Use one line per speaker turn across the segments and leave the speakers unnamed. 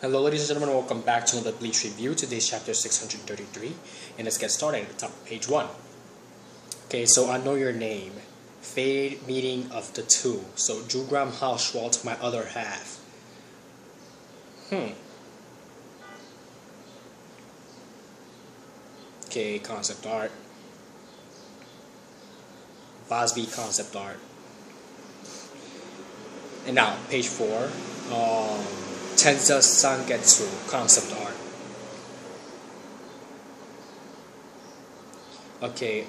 Hello ladies and gentlemen, welcome back to another Bleach review. Today's chapter 633, and let's get started at the top of page 1. Okay, so I know your name. Fade meeting of the two. So Jugram Hauswalt, my other half. Okay, concept art. Vosby concept art. And now, page 4. Tenza Sangetsu concept art. Okay,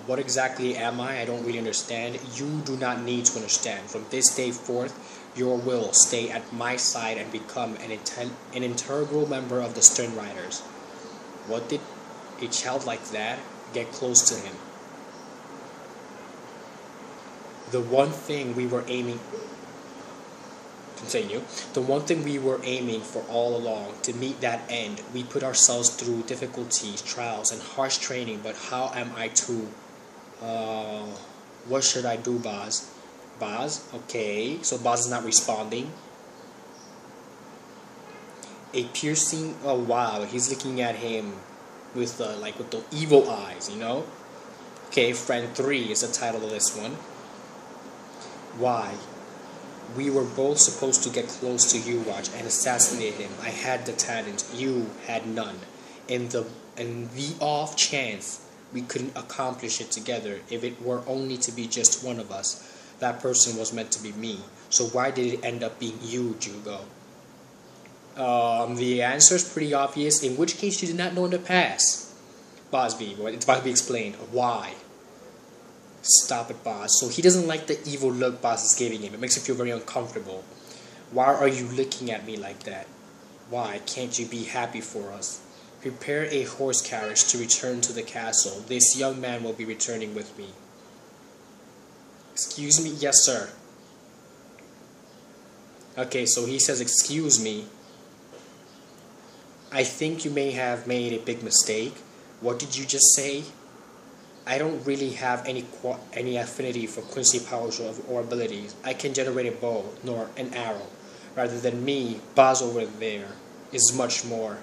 what exactly am I? I don't really understand. You do not need to understand. From this day forth, your will stay at my side and become an integral member of the Stern Riders. What did a child like that get close to him? The one thing we were aiming... Continue. The one thing we were aiming for all along, to meet that end, we put ourselves through difficulties, trials, and harsh training, but how am I to... what should I do, Baz? Baz? Okay, so Baz is not responding. A piercing... Oh, wow, he's looking at him with the evil eyes, you know? Okay, Friend 3 is the title of this one. Why? We were both supposed to get close to Watch and assassinate him. I had the talent, you had none. In the off chance we couldn't accomplish it together, if it were only to be just one of us, that person was meant to be me. So why did it end up being you, Jugo? The answer is pretty obvious, in which case you did not know in the past. Bosby, it's about to be explained. Why? Stop it, boss. So he doesn't like the evil look boss is giving him. It makes him feel very uncomfortable. Why are you looking at me like that? Why can't you be happy for us? Prepare a horse carriage to return to the castle. This young man will be returning with me. Excuse me? Yes, sir. Okay, so he says, excuse me. I think you may have made a big mistake. What did you just say? I don't really have any affinity for Quincy powers or abilities. I can generate a bow, nor an arrow. Rather than me, Baz over there is much more.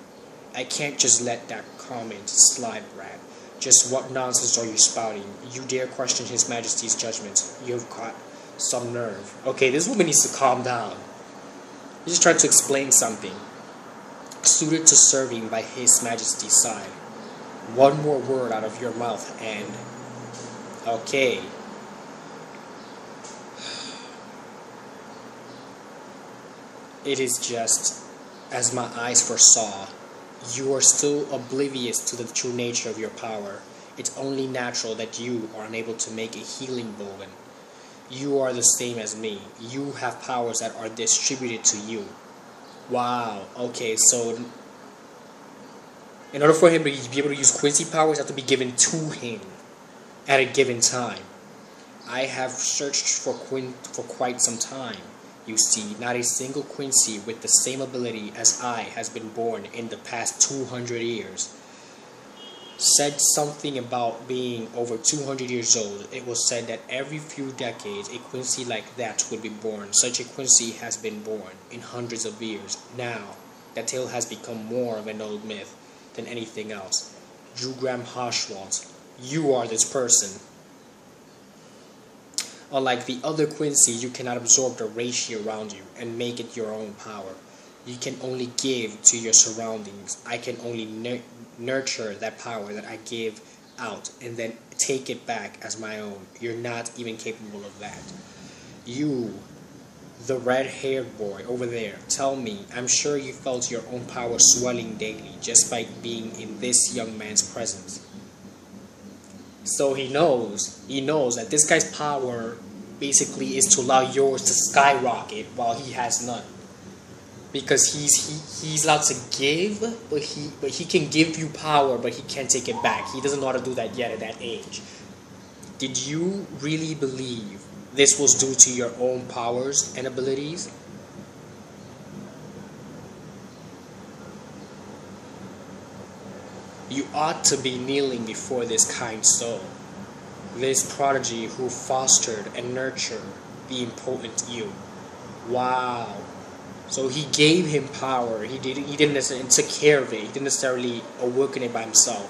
I can't just let that comment slide, Brad. Just what nonsense are you spouting? You dare question His Majesty's judgment. You've got some nerve. Okay, this woman needs to calm down. He's just trying to explain something. Suited to serving by His Majesty's side. One more word out of your mouth and... Okay. It is just, as my eyes foresaw, you are still oblivious to the true nature of your power. It's only natural that you are unable to make a healing bogan. You are the same as me. You have powers that are distributed to you. Wow, okay, so... In order for him to be able to use Quincy powers, have to be given to him at a given time. I have searched for quite some time. You see, not a single Quincy with the same ability as I has been born in the past 200 years. Said something about being over 200 years old. It was said that every few decades a Quincy like that would be born. Such a Quincy has been born in hundreds of years. Now, that tale has become more of an old myth than anything else. Jugram Hauswalt, you are this person. Unlike the other Quincy, you cannot absorb the ratio around you and make it your own power. You can only give to your surroundings. I can only nurture that power that I give out and then take it back as my own. You're not even capable of that. You, the red-haired boy over there, tell me, I'm sure you felt your own power swelling daily just by being in this young man's presence. So he knows that this guy's power basically is to allow yours to skyrocket while he has none. Because he's allowed to give, but he can give you power, but he can't take it back. He doesn't know how to do that yet at that age. Did you really believe this was due to your own powers and abilities? You ought to be kneeling before this kind soul, this prodigy who fostered and nurtured the impotent you. Wow. So he gave him power. He didn't necessarily took care of it. He didn't necessarily awaken it by himself.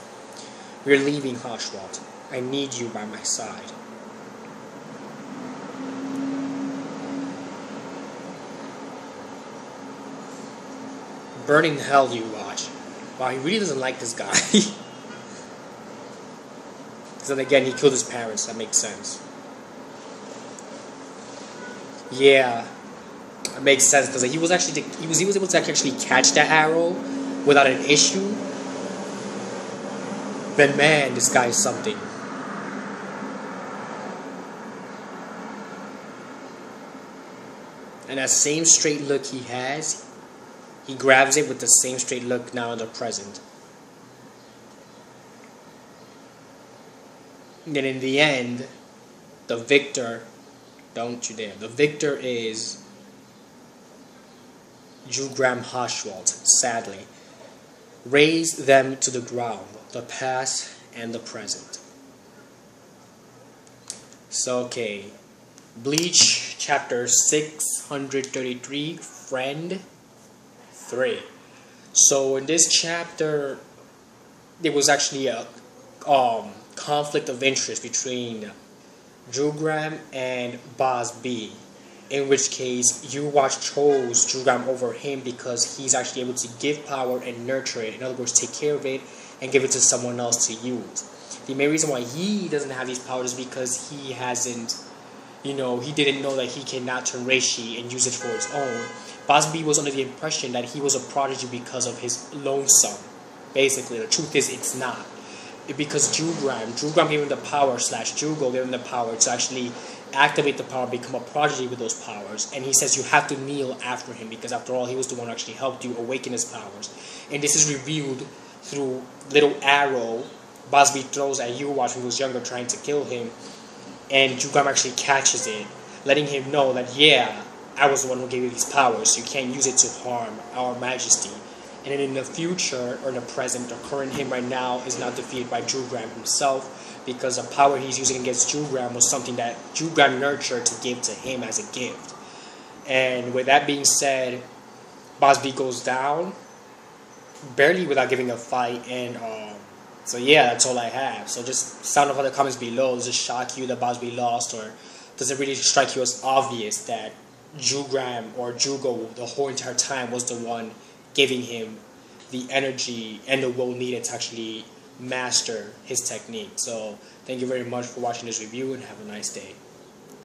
We're leaving Hoshwalt. I need you by my side. Burning hell, you watch. Wow, he really doesn't like this guy. Because then again, he killed his parents. That makes sense. Yeah, that makes sense because he was able to actually catch that arrow without an issue. Then man, this guy is something. And that same straight look he has, he grabs it with the same straight look now in the present. And then in the end, the victor, don't you dare, the victor is Jugram Hoshwalt, sadly. Raise them to the ground, the past and the present. So, okay. Bleach, chapter 633, Friend 3. So, in this chapter, there was actually a conflict of interest between Jugram and Boss B, in which case Yuwatch chose Jugram over him because he's actually able to give power and nurture it. In other words, take care of it and give it to someone else to use. The main reason why he doesn't have these powers is because he hasn't, he didn't know that he cannot turn Reishi and use it for his own. Boss B was under the impression that he was a prodigy because of his lonesome. Basically, the truth is it's not. Because Jugram gave him the power, Jugo gave him the power to actually activate the power, become a prodigy with those powers. And he says you have to kneel after him because after all, he was the one who actually helped you awaken his powers. And this is revealed through little arrow Boss B throws at Yuwatch when he was younger trying to kill him. And Jugram actually catches it, letting him know that, yeah, I was the one who gave you these powers, so you can't use it to harm our majesty. And then in the future, or in the present, the current him right now is now defeated by Jugram himself, because the power he's using against Jugram was something that Jugram nurtured to give to him as a gift. And with that being said, Boss B goes down, barely without giving a fight, and so yeah, that's all I have. So just sound off in the comments below. Does it shock you that Boss B lost, or does it really strike you as obvious that Jugram or Jugo the whole entire time was the one giving him the energy and the will needed to actually master his technique? So thank you very much for watching this review and have a nice day.